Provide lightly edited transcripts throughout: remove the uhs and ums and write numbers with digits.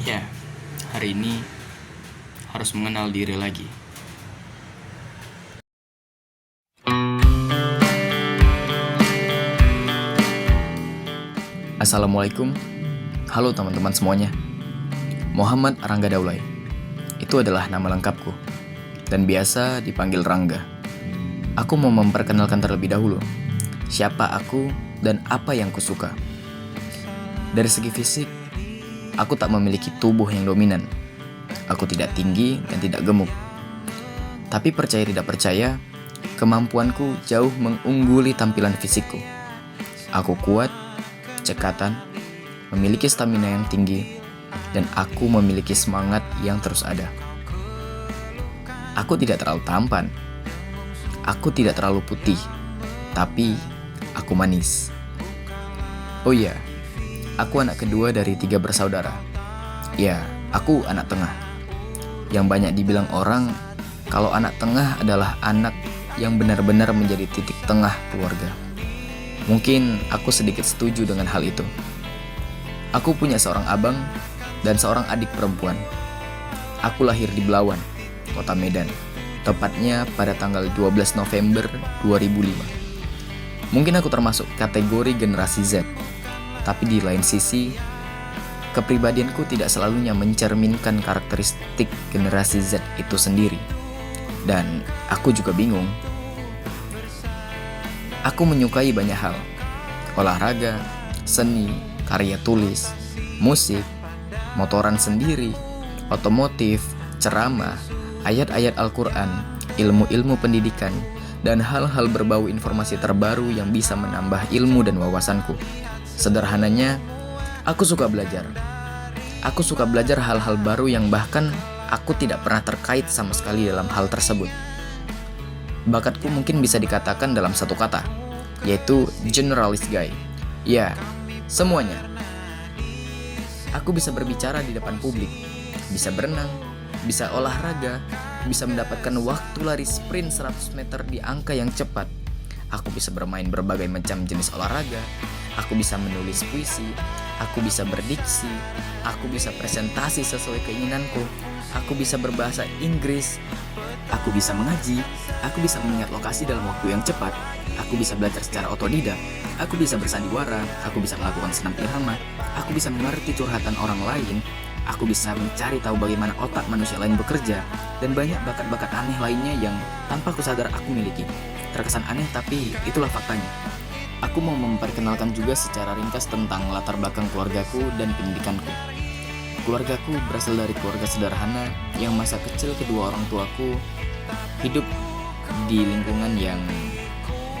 Ya, hari ini harus mengenal diri lagi. Assalamualaikum, halo teman-teman semuanya. Muhammad Rangga Daulay, itu adalah nama lengkapku, dan biasa dipanggil Rangga. Aku mau memperkenalkan terlebih dahulu, siapa aku dan apa yang kusuka. Dari segi fisik, aku tak memiliki tubuh yang dominan. Aku tidak tinggi dan tidak gemuk. Tapi percaya tidak percaya, kemampuanku jauh mengungguli tampilan fisikku. Aku kuat, cekatan, memiliki stamina yang tinggi, dan aku memiliki semangat yang terus ada. Aku tidak terlalu tampan. Aku tidak terlalu putih, tapi aku manis. Oh iya, aku anak kedua dari 3 bersaudara. Ya, aku anak tengah. Yang banyak dibilang orang kalau anak tengah adalah anak yang benar-benar menjadi titik tengah keluarga. Mungkin aku sedikit setuju dengan hal itu. Aku punya seorang abang dan seorang adik perempuan. Aku lahir di Belawan, kota Medan, tepatnya pada tanggal 12 November 2005. Mungkin aku termasuk kategori generasi Z, tapi di lain sisi, kepribadianku tidak selalunya mencerminkan karakteristik generasi Z itu sendiri. Dan aku juga bingung. Aku menyukai banyak hal, olahraga, seni, karya tulis, musik, motoran sendiri, otomotif, ceramah, ayat-ayat Al-Quran, ilmu-ilmu pendidikan, dan hal-hal berbau informasi terbaru yang bisa menambah ilmu dan wawasanku. Sederhananya, aku suka belajar. Aku suka belajar hal-hal baru yang bahkan aku tidak pernah terkait sama sekali dalam hal tersebut. Bakatku mungkin bisa dikatakan dalam satu kata, yaitu generalist guy. Ya, semuanya. Aku bisa berbicara di depan publik, bisa berenang, bisa olahraga, bisa mendapatkan waktu lari sprint 100 meter di angka yang cepat. Aku bisa bermain berbagai macam jenis olahraga, aku bisa menulis puisi, aku bisa berdiksi, aku bisa presentasi sesuai keinginanku, aku bisa berbahasa Inggris, aku bisa mengaji, aku bisa mengingat lokasi dalam waktu yang cepat, aku bisa belajar secara otodidak, aku bisa bersandiwara, aku bisa melakukan senam ilhama, aku bisa mengerti curhatan orang lain, aku bisa mencari tahu bagaimana otak manusia lain bekerja, dan banyak bakat-bakat aneh lainnya yang tanpa aku sadar aku miliki. Terkesan aneh tapi itulah faktanya. Aku mau memperkenalkan juga secara ringkas tentang latar belakang keluargaku dan pendidikanku. Keluargaku berasal dari keluarga sederhana yang masa kecil kedua orang tuaku hidup di lingkungan yang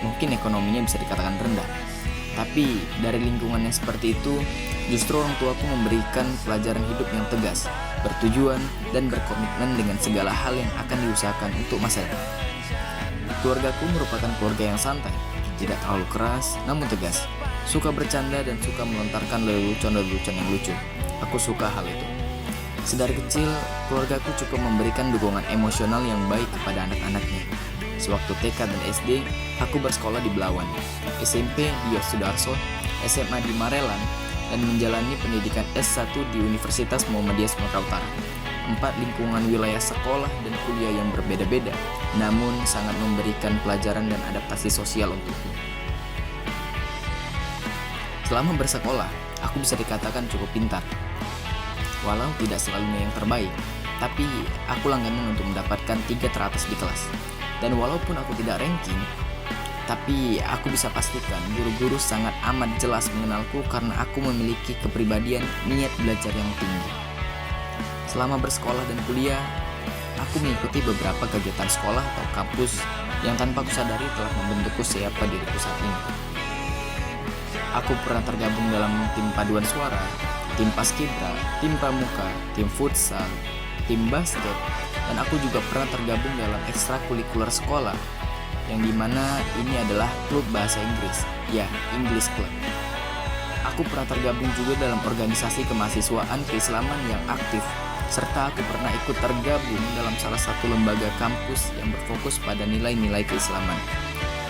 mungkin ekonominya bisa dikatakan rendah. Tapi dari lingkungan yang seperti itu, justru orang tuaku memberikan pelajaran hidup yang tegas, bertujuan, dan berkomitmen dengan segala hal yang akan diusahakan untuk masa depan. Keluargaku merupakan keluarga yang santai, tidak terlalu keras, namun tegas, suka bercanda dan suka melontarkan lelucon-lelucon yang lucu. Aku suka hal itu. Sedari kecil, keluargaku cukup memberikan dukungan emosional yang baik kepada anak-anaknya. Sewaktu TK dan SD, aku bersekolah di Belawan, SMP di Yosudarso, SMA di Marelan, dan menjalani pendidikan S1 di Universitas Muhammadiyah Sumatera Utara. 4 lingkungan wilayah sekolah dan kuliah yang berbeda-beda, namun sangat memberikan pelajaran dan adaptasi sosial untukku. Selama bersekolah, aku bisa dikatakan cukup pintar. Walau tidak selalunya yang terbaik, tapi aku langganan untuk mendapatkan 3 teratas di kelas. Dan walaupun aku tidak ranking, tapi aku bisa pastikan guru-guru sangat amat jelas mengenalku karena aku memiliki kepribadian niat belajar yang tinggi. Selama bersekolah dan kuliah, aku mengikuti beberapa kegiatan sekolah atau kampus yang tanpa aku sadari telah membentukku siapa diriku saat ini. Aku pernah tergabung dalam tim paduan suara, tim paskibra, tim pramuka, tim futsal, tim basket, dan aku juga pernah tergabung dalam ekstrakurikuler sekolah, yang dimana ini adalah klub bahasa Inggris, ya, English Club. Aku pernah tergabung juga dalam organisasi kemahasiswaan keislaman yang aktif, serta aku pernah ikut tergabung dalam salah satu lembaga kampus yang berfokus pada nilai-nilai keislaman.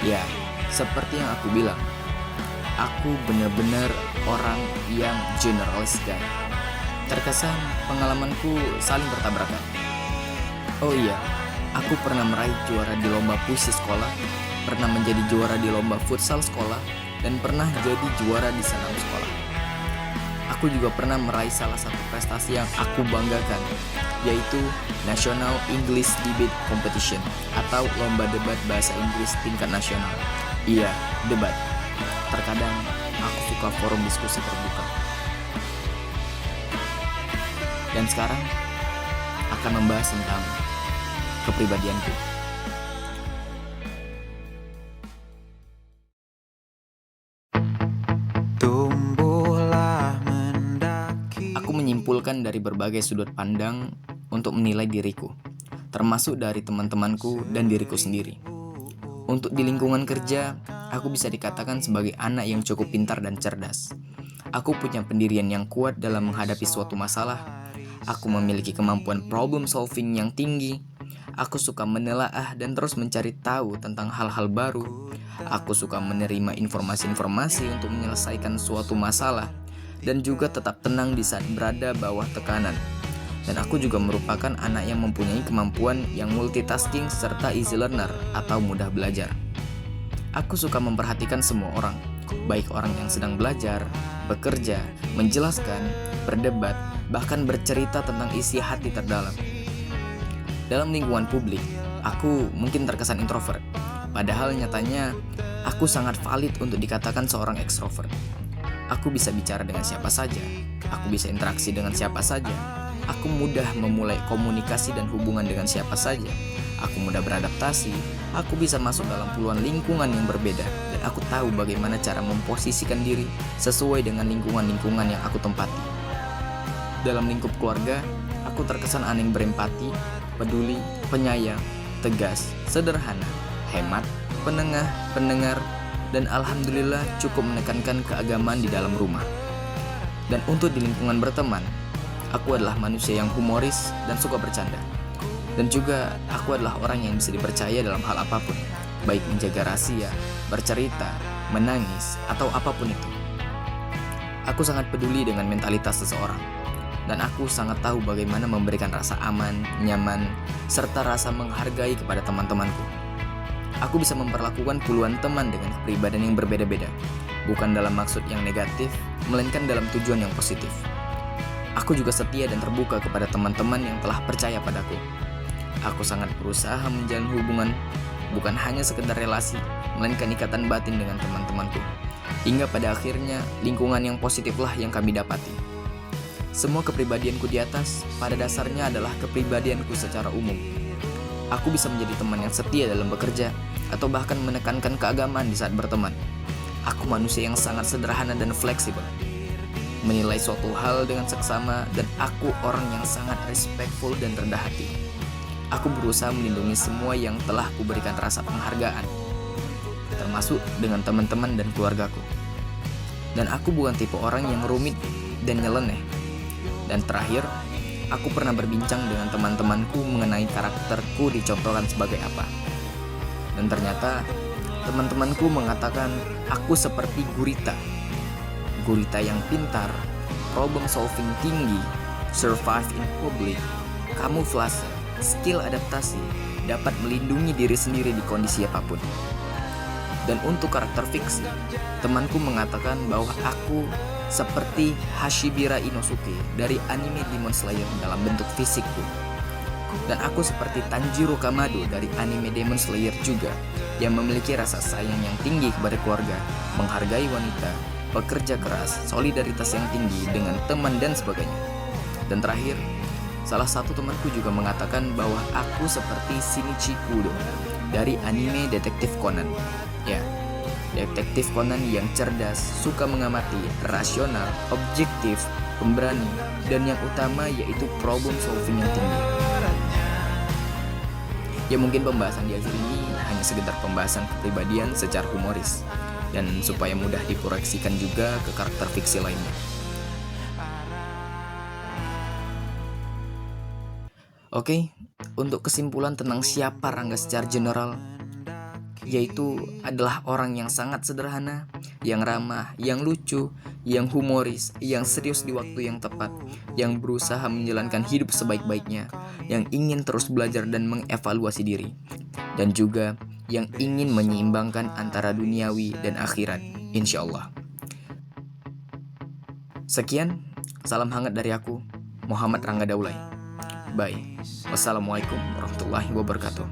Ya, seperti yang aku bilang, aku benar-benar orang yang generalist guy. Terkesan pengalamanku saling bertabrakan. Oh iya, aku pernah meraih juara di lomba puisi sekolah, pernah menjadi juara di lomba futsal sekolah, dan pernah jadi juara di senam sekolah. Aku juga pernah meraih salah satu prestasi yang aku banggakan, yaitu National English Debate Competition atau lomba debat bahasa Inggris tingkat nasional. Iya, debat. Terkadang aku suka forum diskusi terbuka. Dan sekarang akan membahas tentang kepribadianku. Aku menyimpulkan dari berbagai sudut pandang untuk menilai diriku, termasuk dari teman-temanku dan diriku sendiri. Untuk di lingkungan kerja, aku bisa dikatakan sebagai anak yang cukup pintar dan cerdas. Aku punya pendirian yang kuat dalam menghadapi suatu masalah. Aku memiliki kemampuan problem solving yang tinggi. Aku suka menelaah dan terus mencari tahu tentang hal-hal baru. Aku suka menerima informasi-informasi untuk menyelesaikan suatu masalah dan juga tetap tenang di saat berada bawah tekanan. Dan aku juga merupakan anak yang mempunyai kemampuan yang multitasking serta easy learner atau mudah belajar. Aku suka memperhatikan semua orang, baik orang yang sedang belajar, bekerja, menjelaskan, berdebat, bahkan bercerita tentang isi hati terdalam. Dalam lingkungan publik, aku mungkin terkesan introvert, padahal nyatanya aku sangat valid untuk dikatakan seorang ekstrovert. Aku bisa bicara dengan siapa saja, aku bisa interaksi dengan siapa saja, aku mudah memulai komunikasi dan hubungan dengan siapa saja, aku mudah beradaptasi, aku bisa masuk dalam puluhan lingkungan yang berbeda, dan aku tahu bagaimana cara memposisikan diri sesuai dengan lingkungan-lingkungan yang aku tempati. Dalam lingkup keluarga, aku terkesan anak yang berempati, peduli, penyayang, tegas, sederhana, hemat, pendengar, dan alhamdulillah cukup menekankan keagamaan di dalam rumah. Dan untuk di lingkungan berteman, aku adalah manusia yang humoris dan suka bercanda. Dan juga aku adalah orang yang bisa dipercaya dalam hal apapun, baik menjaga rahasia, bercerita, menangis, atau apapun itu. Aku sangat peduli dengan mentalitas seseorang, dan aku sangat tahu bagaimana memberikan rasa aman, nyaman, serta rasa menghargai kepada teman-temanku. Aku bisa memperlakukan puluhan teman dengan kepribadian yang berbeda-beda, bukan dalam maksud yang negatif, melainkan dalam tujuan yang positif. Aku juga setia dan terbuka kepada teman-teman yang telah percaya padaku. Aku sangat berusaha menjalin hubungan, bukan hanya sekedar relasi, melainkan ikatan batin dengan teman-temanku. Hingga pada akhirnya, lingkungan yang positiflah yang kami dapati. Semua kepribadianku di atas, pada dasarnya adalah kepribadianku secara umum. Aku bisa menjadi teman yang setia dalam bekerja, atau bahkan menekankan keagamaan di saat berteman. Aku manusia yang sangat sederhana dan fleksibel, menilai suatu hal dengan seksama, dan aku orang yang sangat respectful dan rendah hati. Aku berusaha melindungi semua yang telah kuberikan rasa penghargaan, termasuk dengan teman-teman dan keluargaku. Dan aku bukan tipe orang yang rumit dan nyeleneh. Dan terakhir, aku pernah berbincang dengan teman-temanku mengenai karakterku dicontohkan sebagai apa. Dan ternyata, teman-temanku mengatakan aku seperti gurita. Gurita yang pintar, problem solving tinggi, survive in public, kamuflase, skill adaptasi, dapat melindungi diri sendiri di kondisi apapun. Dan untuk karakter fiksi, temanku mengatakan bahwa aku seperti Hashibira Inosuke dari anime Demon Slayer dalam bentuk fisikku. Dan aku seperti Tanjiro Kamado dari anime Demon Slayer juga, yang memiliki rasa sayang yang tinggi kepada keluarga, menghargai wanita, bekerja keras, solidaritas yang tinggi dengan teman dan sebagainya. Dan terakhir, salah satu temanku juga mengatakan bahwa aku seperti Shinichi Kudo dari anime Detektif Conan. Ya, Detektif Conan yang cerdas, suka mengamati, rasional, objektif, pemberani, dan yang utama yaitu problem solving yang tinggi. Ya mungkin pembahasan di akhir ini hanya sekedar pembahasan kepribadian secara humoris, dan supaya mudah diproyeksikan juga ke karakter fiksi lainnya. Oke, untuk kesimpulan tentang siapa Rangga secara general, yaitu adalah orang yang sangat sederhana, yang ramah, yang lucu, yang humoris, yang serius di waktu yang tepat, yang berusaha menjalankan hidup sebaik-baiknya, yang ingin terus belajar dan mengevaluasi diri, dan juga yang ingin menyeimbangkan antara duniawi dan akhirat, insya Allah. Sekian, salam hangat dari aku, Muhammad Rangga Daulay. Bye. Wassalamualaikum warahmatullahi wabarakatuh.